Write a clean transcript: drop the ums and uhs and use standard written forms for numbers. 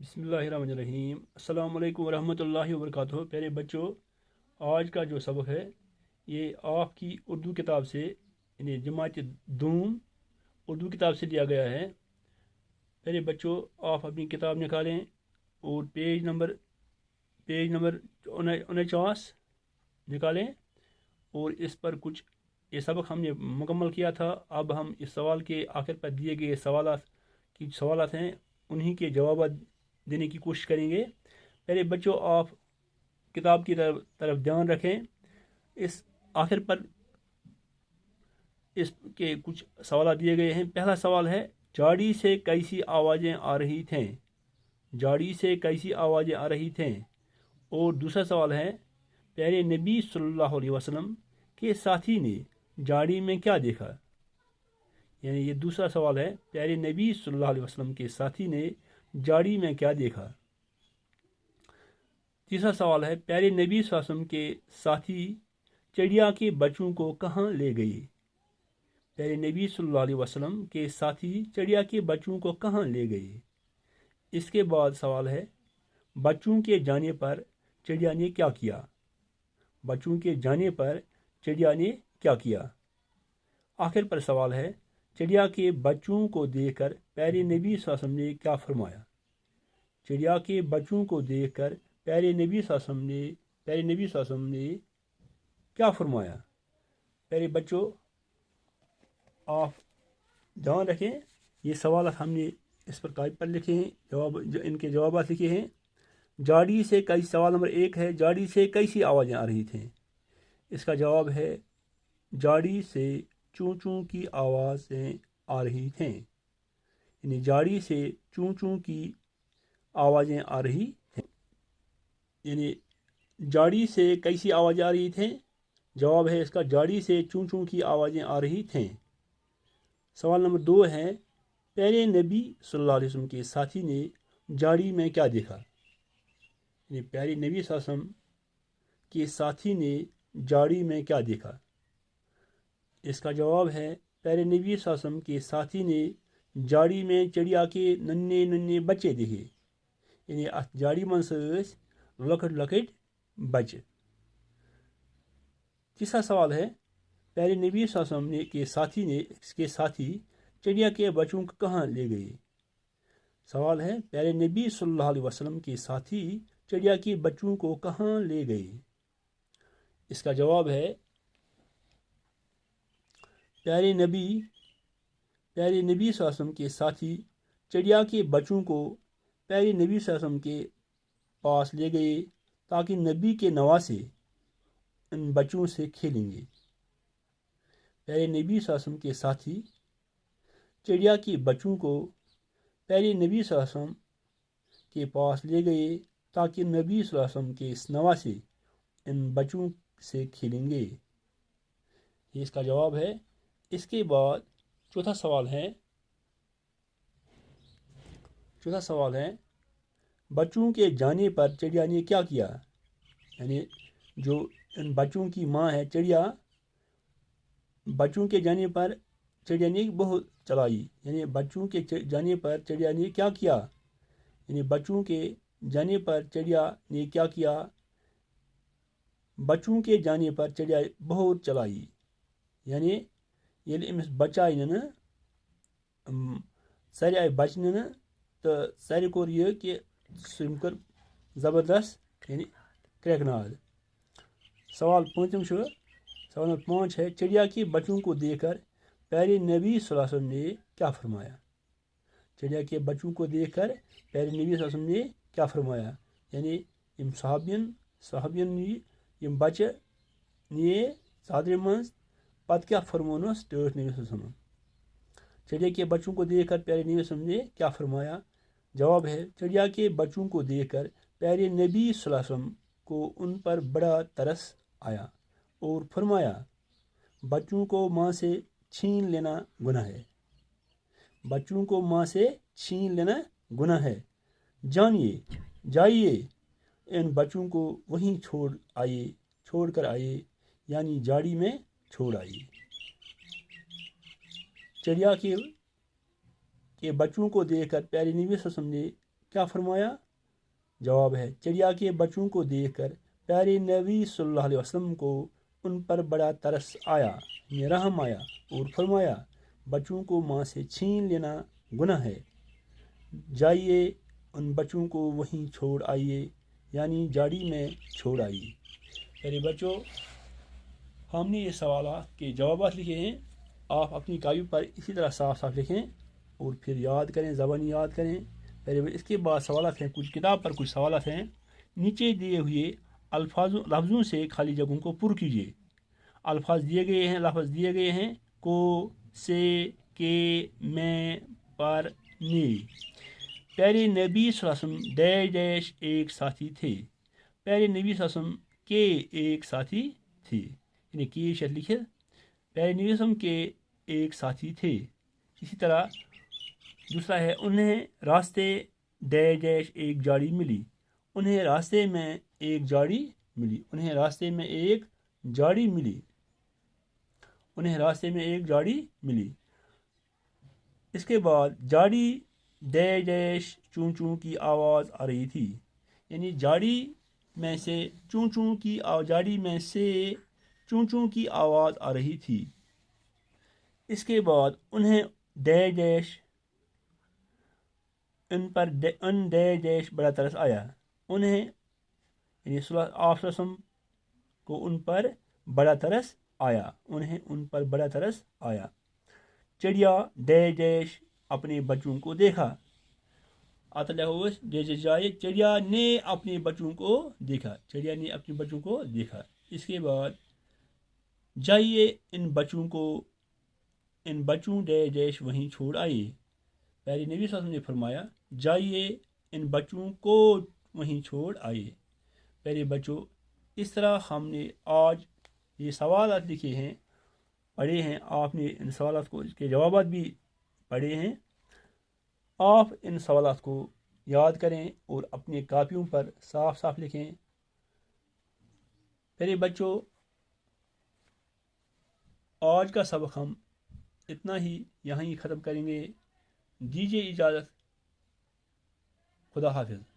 बिस्मिल्लाहिर्रहमानिर्रहीम। अस्सलाम वालेकुम रहमतुल्लाहि व बरकातुहू। प्यारे बच्चों, आज का जो सबक है ये आपकी उर्दू किताब से यानी जमात दूम उर्दू किताब से लिया गया है। प्यारे बच्चों, आप अपनी किताब निकालें और पेज नंबर 49 निकालें और इस पर कुछ ये सबक हमने मुकम्मल किया था। अब हम इस सवाल के आखिर पर दिए गए सवालात हैं उन्हीं के जवाब देने की कोशिश करेंगे। पहले बच्चों, आप किताब की तरफ ध्यान रखें। इस आखिर पर इसके कुछ सवाल दिए गए हैं। पहला सवाल है, झाड़ी से कैसी आवाज़ें आ रही थीं। झाड़ी से कैसी आवाज़ें आ रही थीं। और दूसरा सवाल है, प्यारे नबी सल्लल्लाहु अलैहि वसल्लम के साथी ने झाड़ी में क्या देखा। यानी ये दूसरा सवाल है, प्यारे नबी सल्लल्लाहु अलैहि वसल्लम के साथी ने झाड़ी में क्या देखा। तीसरा सवाल है, प्यारे नबी सल्लल्लाहु अलैहि वसल्लम के साथी चिड़िया के बच्चों को कहाँ ले गए। प्यारे नबी सल्लल्लाहु अलैहि वसल्लम के साथी चिड़िया के बच्चों को कहाँ ले गए। इसके बाद सवाल है, बच्चों के जाने पर चिड़िया ने क्या किया। बच्चों के जाने पर चिड़िया ने क्या किया। आखिर पर सवाल है, चिड़िया के बच्चों को देखकर प्यारे नबी सल्लल्लाहु अलैहि वसल्लम ने क्या फरमाया। चिड़िया के बच्चों को देखकर प्यारे नबी सल्लल्लाहु अलैहि वसल्लम ने क्या फरमाया। प्यारे बच्चों, आप ध्यान रखें, ये सवाल हमने इस पर कागज पर लिखे हैं, इनके जवाब लिखे हैं। झाड़ी से कैसी, सवाल नंबर 1 है, झाड़ी से कैसी आवाज़ें आ रही थीं। इसका जवाब है, झाड़ी से चूं चूं की आवाज़ें आ रही थीं। यानी झाड़ी से चूं चूं की आवाज़ें आ रही थीं। यानी झाड़ी से कैसी आवाज़ें आ रही थीं। जवाब है इसका, झाड़ी से चूं चूं की आवाज़ें आ रही थीं। सवाल नंबर 2 है, प्यारे नबी सल्लल्लाहु अलैहि वसल्लम के साथी ने झाड़ी में क्या देखा। यानी प्यारे नबी सल्लल्लाहु अलैहि वसल्लम के साथी ने झाड़ी में क्या देखा। इसका जवाब है, प्यारे नबी सल्लल्लाहु अलैहि वसल्लम के साथी ने झाड़ी में चिड़िया के नन्हे नन्हे बच्चे देखे। यानी अत झाड़ी मज लकट लकट बच्चे। तीसरा सवाल है, प्यारे नबी सल्लल्लाहु अलैहि वसल्लम के साथी चिड़िया के बच्चों को कहाँ ले गए। सवाल है, प्यारे नबी सल्लल्लाहु अलैहि वसल्लम के साथी चिड़िया के बच्चों को कहाँ ले गए। इसका जवाब है, प्यारे नबी सल्लल्लाहु अलैहि वसल्लम के साथी चिड़िया के बच्चों को प्यारे नबी सल्लल्लाहु अलैहि वसल्लम के पास ले गए ताकि नबी के नवासे इन बच्चों से खेलेंगे। प्यारे नबी सल्लल्लाहु अलैहि वसल्लम के साथी चिड़िया के बच्चों को प्यारे नबी सल्लल्लाहु अलैहि वसल्लम के पास ले गए ताकि नबी सल्लल्लाहु अलैहि वसल्लम के नवासे इन बच्चों से खेलेंगे। ये इसका जवाब है। इसके बाद चौथा सवाल है, बच्चों के जाने पर चिड़िया ने क्या किया। यानी जो इन बच्चों की माँ है चिड़िया, बच्चों के जाने पर चिड़िया ने बहुत चलाई। यानी बच्चों के जाने पर चिड़िया ने क्या किया। यानी बच्चों के जाने पर चिड़िया ने क्या किया। बच्चों के जाने पर चिड़िया बहुत चलाई। यानी ये अमिस बचाई न सारे आए बचने न तो सारे कोर यह कि सम कर ज़बरदस्त यानी क्रैकनाद। सवाल 5 है, चिड़िया के बच्चों को देखकर प्यारे नबी सल्लल्लाहु अलैहि वसल्लम ने क्या फरमाया। चिड़िया के बच्चों को देखकर प्यारे नबी सल्लल्लाहु अलैहि वसल्लम ने क्या फरमाया। यानी यम सहाबियन यम बच्चे निये सादरे मंज पत क्या फरमोनस टर्ट नबी सल्लल्लाहु अलैहि वसल्लम। चिड़िया के बच्चों को देखकर प्यारे नबी सल्लल्लाहु अलैहि वसल्लम ने क्या फरमाया। जवाब है, चिड़िया के बच्चों को देखकर प्यारे नबी सल्लल्लाहु अलैहि वसल्लम को उन पर बड़ा तरस आया और फरमाया, बच्चों को माँ से छीन लेना गुनाह है। बच्चों को माँ से छीन लेना गुनाह है। जाइए इन बच्चों को वहीं छोड़ कर आइए, यानी झाड़ी में छोड़ आइए। चिड़िया के बच्चों को देखकर प्यारे नबी सल्लल्लाहु अलैहि वसल्लम ने کیا فرمایا؟ جواب ہے چڑیا کے بچوں کو دیکھ کر پیارے نبی صلی اللہ علیہ وسلم کو ان پر بڑا ترس آیا، رحم آیا اور فرمایا بچوں کو ماں سے چھین لینا گناہ ہے، جائیے ان بچوں کو وہیں چھوڑ آئیے، یعنی جاڑی میں چھوڑ آئیے۔ میرے بچوں، ہم نے یہ سوالات کے جوابات لکھے ہیں، آپ اپنی کاپی پر اسی طرح صاف صاف لکھیں اور پھر یاد کریں، زبانی یاد کریں۔ اس کے بعد سوالات ہیں، کچھ کتاب پر کچھ سوالات ہیں، نیچے دیے ہوئے لفظوں سے خالی جگہوں کو پر کیجیے۔ الفاظ دیے گئے ہیں کو، سے، کے، میں، پر، نے۔ پیارے نبی صلی اللہ علیہ وسلم ڈیش ڈیش ایک ساتھی تھے۔ پیارے نبی صلی اللہ علیہ وسلم کے ایک ساتھی تھے، یعنی کی شرط لکھے، پیارے نبی صلی اللہ علیہ وسلم کے ایک ساتھی تھے۔ اسی طرح دوسرا ہے انہیں راستے ڈیش ڈیش ایک جاڑی ملی، انہیں راستے میں ایک جاڑی ملی، انہیں راستے میں ایک جاڑی ملی، انہیں راستے میں ایک جاڑی ملی۔ اس کے بعد جاڑی ڈیش ڈیش چون چون کی آواز آ رہی تھی، یعنی جاڑی میں سے چون چون کی آواز آ رہی تھی۔ اس کے بعد انہیں dash dash in dash dash بڑا ترس آیا، انہیں یعنی آپ وسلم کو ان پر بڑا ترس آیا، انہیں ان پر بڑا ترس آیا۔ چڑیا ڈیش ڈیش اپنے بچوں کو دیکھا، جائے چڑیا نے اپنے بچوں کو دیکھا، چڑیا نے اپنے بچوں کو دیکھا۔ اس کے بعد جائیے ان بچوں ڈیش ڈیش وہیں چھوڑ آئیے، پیارے نبی صلی اللہ علیہ وسلم نے فرمایا جائیے ان بچوں کو وہیں چھوڑ آئیے۔ پیارے بچوں، اس طرح ہم نے آج یہ سوالات لکھے ہیں، پڑھے ہیں، آپ نے ان سوالات کو، اس کے جوابات بھی پڑھے ہیں۔ آپ ان سوالات کو یاد کریں اور اپنی کاپیوں پر صاف صاف لکھیں۔ پیارے بچوں، آج کا سبق ہم اتنا ہی یہیں ختم کریں گے۔ دیجیے اجازت، خدا حافظ۔